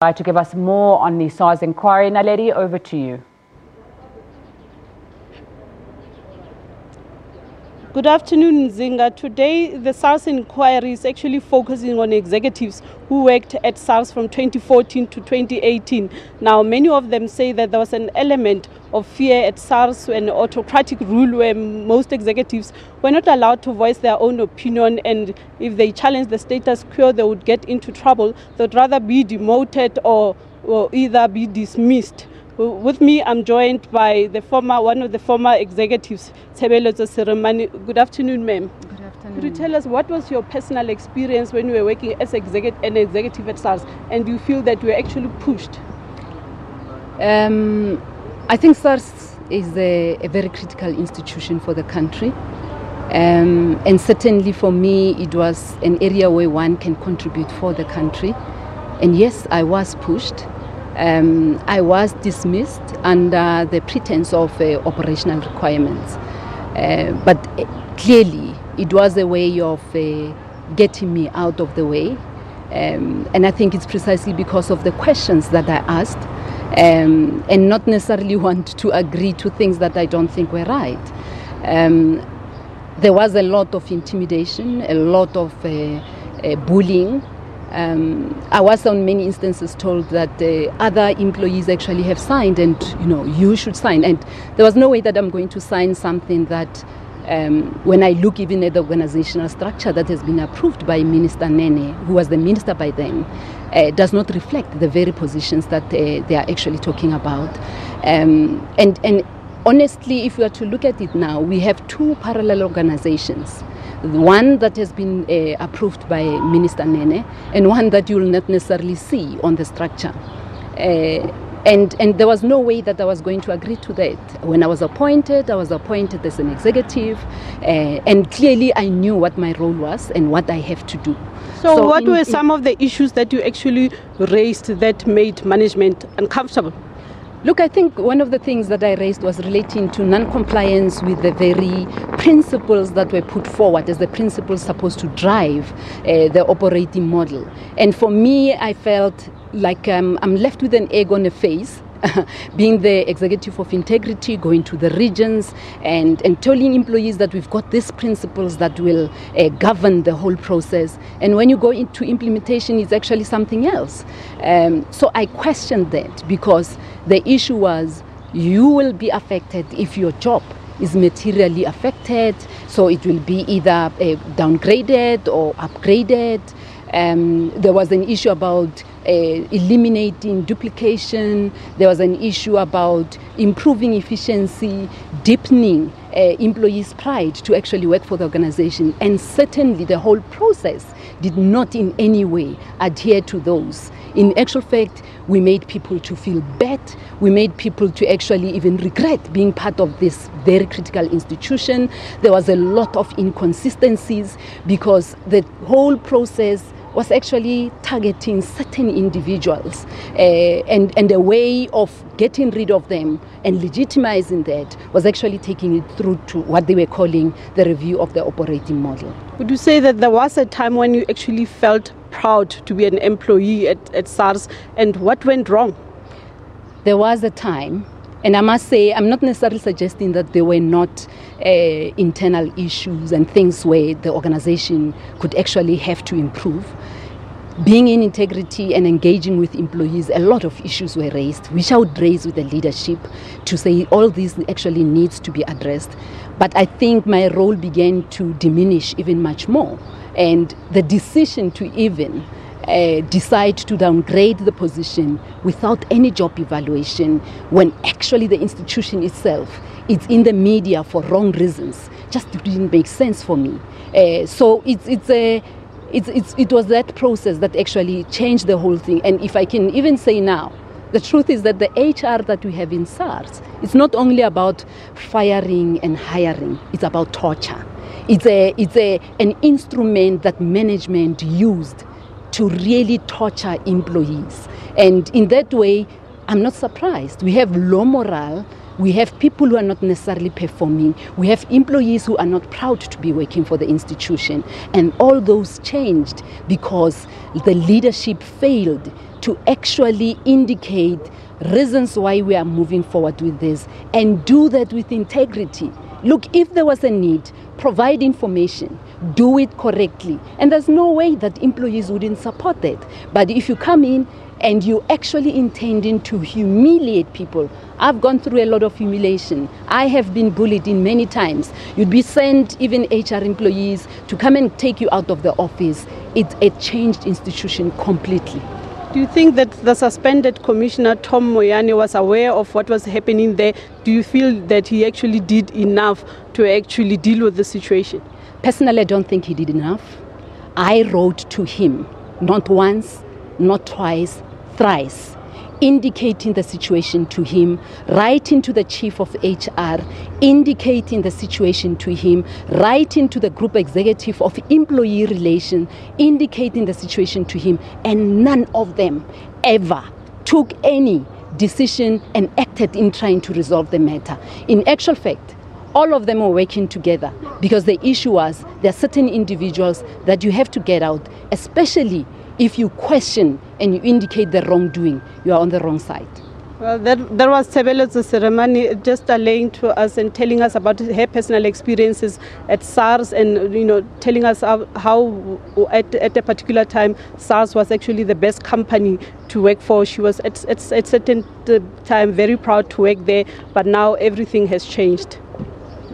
To give us more on the SARS inquiry, Naledi, over to you. Good afternoon, Zinga. Today, the SARS inquiry is actually focusing on executives who worked at SARS from 2014 to 2018. Now, many of them say that there was an element of fear at SARS, an autocratic rule where most executives were not allowed to voice their own opinion, and if they challenged the status quo, they would get into trouble. They would rather be demoted or either be dismissed. With me, I'm joined by one of the former executives, Tshebeletso Seremane. Good afternoon, ma'am. Good afternoon. Could you tell us what was your personal experience when you were working as an executive at SARS, and do you feel that you were actually pushed? I think SARS is a very critical institution for the country. And certainly for me, it was an area where one can contribute for the country. And yes, I was pushed. I was dismissed under the pretense of operational requirements. But clearly, it was a way of getting me out of the way. And I think it's precisely because of the questions that I asked, and not necessarily want to agree to things that I don't think were right. There was a lot of intimidation, a lot of bullying. I was on many instances told that other employees actually have signed, and you should sign. And there was no way that I'm going to sign something that, when I look even at the organizational structure that has been approved by Minister Nene, who was the minister by then, does not reflect the very positions that they are actually talking about. And honestly, if we are to look at it now, we have two parallel organizations. One that has been approved by Minister Nene, and one that you will not necessarily see on the structure. And there was no way that I was going to agree to that. When I was appointed as an executive, and clearly I knew what my role was and what I have to do. So what were some of the issues that you actually raised that made management uncomfortable? Look, I think one of the things that I raised was relating to non-compliance with the very principles that were put forward as the principles supposed to drive the operating model. And for me, I felt like I'm left with an egg on a face, being the executive of integrity, going to the regions and telling employees that we've got these principles that will govern the whole process. And when you go into implementation, it's actually something else. So I questioned that, because the issue was you will be affected if your job is materially affected. So it will be either downgraded or upgraded. There was an issue about eliminating duplication. There was an issue about improving efficiency, deepening employees' pride to actually work for the organization. And certainly the whole process did not in any way adhere to those. In actual fact, we made people to feel bad. We made people to actually even regret being part of this very critical institution. There was a lot of inconsistencies because the whole process was actually targeting certain individuals, and a way of getting rid of them and legitimizing that was actually taking it through to what they were calling the review of the operating model. Would you say that there was a time when you actually felt proud to be an employee at SARS, and what went wrong? There was a time, and I must say, I'm not necessarily suggesting that there were not internal issues and things where the organization could actually have to improve. Being in integrity and engaging with employees, a lot of issues were raised, which I would raise with the leadership to say all this actually needs to be addressed. But I think my role began to diminish even much more. And the decision to even decide to downgrade the position without any job evaluation, when actually the institution itself is in the media for wrong reasons, just didn't make sense for me. So it was that process that actually changed the whole thing. And if I can even say now, the truth is that the HR that we have in SARS, it's not only about firing and hiring, it's about torture. It's an instrument that management used to really torture employees. And in that way, I'm not surprised. We have low morale, We have people who are not necessarily performing. We have employees who are not proud to be working for the institution. And all those changed because the leadership failed to actually indicate reasons why we are moving forward with this and do that with integrity. Look, if there was a need, provide information, do it correctly. And there's no way that employees wouldn't support that. But if you come in and you actually intending to humiliate people, I've gone through a lot of humiliation. I have been bullied in many times. You'd be sent, even HR employees, to come and take you out of the office. It's a changed institution completely. Do you think that the suspended Commissioner Tom Moyane was aware of what was happening there? Do you feel that he actually did enough to actually deal with the situation? Personally, I don't think he did enough. I wrote to him, not once, not twice, thrice, indicating the situation to him, writing to the chief of HR, indicating the situation to him, writing to the group executive of employee relations, indicating the situation to him, and none of them ever took any decision and acted in trying to resolve the matter. In actual fact, all of them were working together because the issue was there are certain individuals that you have to get out, especially if you question and you indicate the wrongdoing, you are on the wrong side. Well, there was Tebelot's ceremony just allaying to us and telling us about her personal experiences at SARS and, telling us how at a particular time SARS was actually the best company to work for. She was at certain time very proud to work there, but now everything has changed.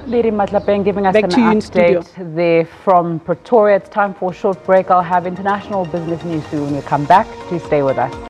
Naledi Matlapeng giving us Back an to you in studio. update there from Pretoria. It's time for a short break. I'll have international business news for you when we come back. Please stay with us.